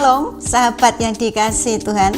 Shalom, sahabat yang dikasihi Tuhan.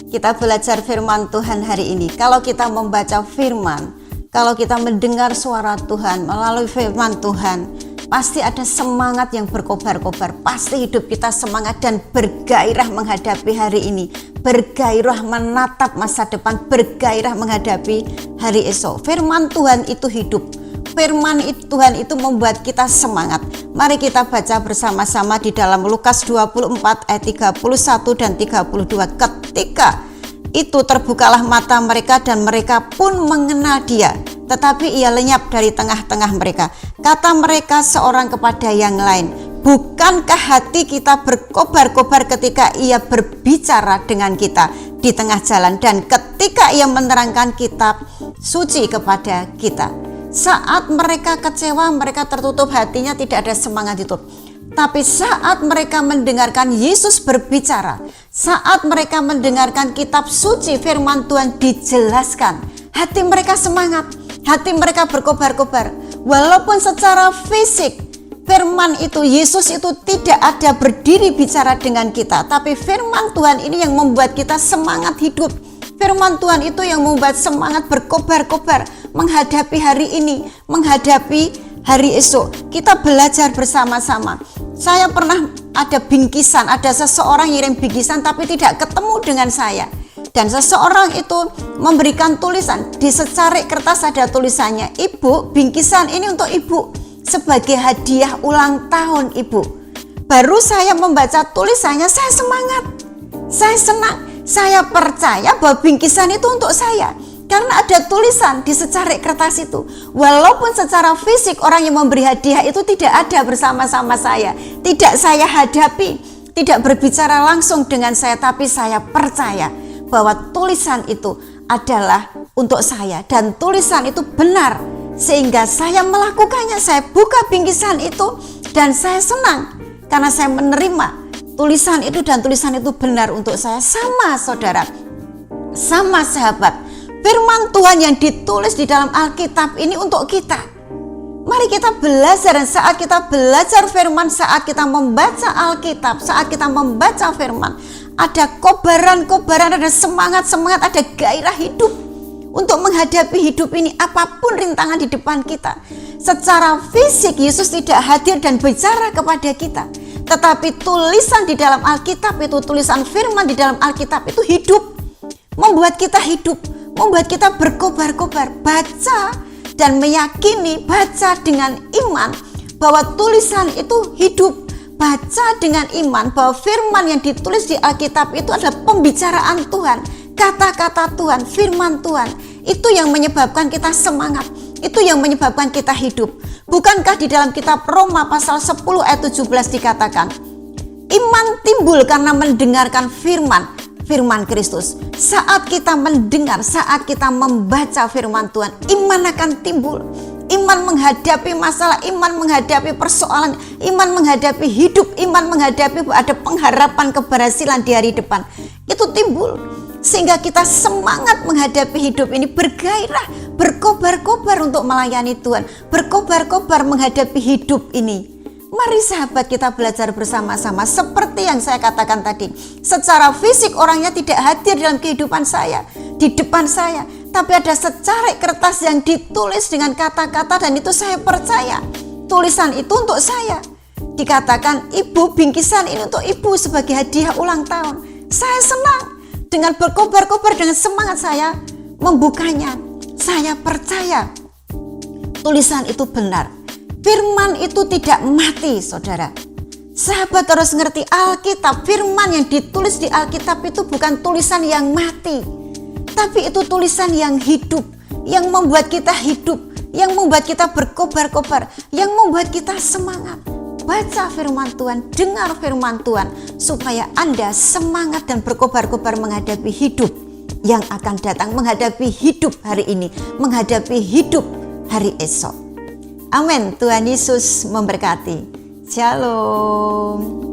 Kita belajar firman Tuhan hari ini. Kalau kita membaca firman, kalau kita mendengar suara Tuhan melalui firman Tuhan, pasti ada semangat yang berkobar-kobar. Pasti hidup kita semangat dan bergairah menghadapi hari ini, bergairah menatap masa depan, bergairah menghadapi hari esok. Firman Tuhan itu hidup. Firman Tuhan itu membuat kita semangat. Mari kita baca bersama-sama di dalam Lukas 24 ayat 31 dan 32. Ketika itu terbukalah mata mereka dan mereka pun mengenal Dia, tetapi Ia lenyap dari tengah-tengah mereka. Kata mereka seorang kepada yang lain, bukankah hati kita berkobar-kobar ketika Ia berbicara dengan kita di tengah jalan dan ketika Ia menerangkan kitab suci kepada kita? Saat mereka kecewa, mereka tertutup hatinya, tidak ada semangat hidup. Tapi saat mereka mendengarkan Yesus berbicara, saat mereka mendengarkan kitab suci firman Tuhan dijelaskan, hati mereka semangat, hati mereka berkobar-kobar. Walaupun secara fisik firman itu, Yesus itu tidak ada berdiri bicara dengan kita, tapi firman Tuhan ini yang membuat kita semangat hidup. Firman Tuhan itu yang membuat semangat berkobar-kobar menghadapi hari ini, menghadapi hari esok. Kita belajar bersama-sama. Saya pernah ada bingkisan, ada seseorang ngirim bingkisan tapi tidak ketemu dengan saya. Dan seseorang itu memberikan tulisan, di secarik kertas ada tulisannya, "Ibu, bingkisan ini untuk Ibu sebagai hadiah ulang tahun Ibu." Baru saya membaca tulisannya, saya semangat, saya senang. Saya percaya bahwa bingkisan itu untuk saya karena ada tulisan di secarik kertas itu. Walaupun secara fisik orang yang memberi hadiah itu tidak ada bersama-sama saya, tidak saya hadapi, tidak berbicara langsung dengan saya, tapi saya percaya bahwa tulisan itu adalah untuk saya dan tulisan itu benar, sehingga saya melakukannya. Saya buka bingkisan itu dan saya senang karena saya menerima tulisan itu dan tulisan itu benar untuk saya. Sama saudara, sama sahabat, firman Tuhan yang ditulis di dalam Alkitab ini untuk kita. Mari kita belajar, dan saat kita belajar firman, saat kita membaca Alkitab, saat kita membaca firman, ada kobaran-kobaran, ada semangat-semangat, ada gairah hidup untuk menghadapi hidup ini, apapun rintangan di depan kita. Secara fisik Yesus tidak hadir dan bicara kepada kita, tetapi tulisan di dalam Alkitab itu, tulisan firman di dalam Alkitab itu hidup, membuat kita hidup, membuat kita berkobar-kobar. Baca dan meyakini, baca dengan iman bahwa tulisan itu hidup. Baca dengan iman bahwa firman yang ditulis di Alkitab itu adalah pembicaraan Tuhan, kata-kata Tuhan, firman Tuhan. Itu yang menyebabkan kita semangat, itu yang menyebabkan kita hidup. Bukankah di dalam kitab Roma pasal 10 ayat 17 dikatakan, iman timbul karena mendengarkan firman Kristus. Saat kita mendengar, saat kita membaca firman Tuhan, iman akan timbul. Iman menghadapi masalah, iman menghadapi persoalan, iman menghadapi hidup, iman menghadapi ada pengharapan keberhasilan di hari depan. Itu timbul. Sehingga kita semangat menghadapi hidup ini, bergairah, berkobar-kobar untuk melayani Tuhan, berkobar-kobar menghadapi hidup ini. Mari sahabat, kita belajar bersama-sama. Seperti yang saya katakan tadi, secara fisik orangnya tidak hadir dalam kehidupan saya, di depan saya, tapi ada secarik kertas yang ditulis dengan kata-kata, dan itu saya percaya tulisan itu untuk saya. Dikatakan, "Ibu, bingkisan ini untuk Ibu sebagai hadiah ulang tahun." Saya senang. Dengan berkobar-kobar, dengan semangat saya membukanya. Saya percaya tulisan itu benar. Firman itu tidak mati, saudara. Sahabat harus ngerti, Alkitab, firman yang ditulis di Alkitab itu bukan tulisan yang mati, tapi itu tulisan yang hidup, yang membuat kita hidup, yang membuat kita berkobar-kobar, yang membuat kita semangat. Baca firman Tuhan, dengar firman Tuhan, supaya Anda semangat dan berkobar-kobar menghadapi hidup yang akan datang, menghadapi hidup hari ini, menghadapi hidup hari esok. Amin. Tuhan Yesus memberkati. Shalom.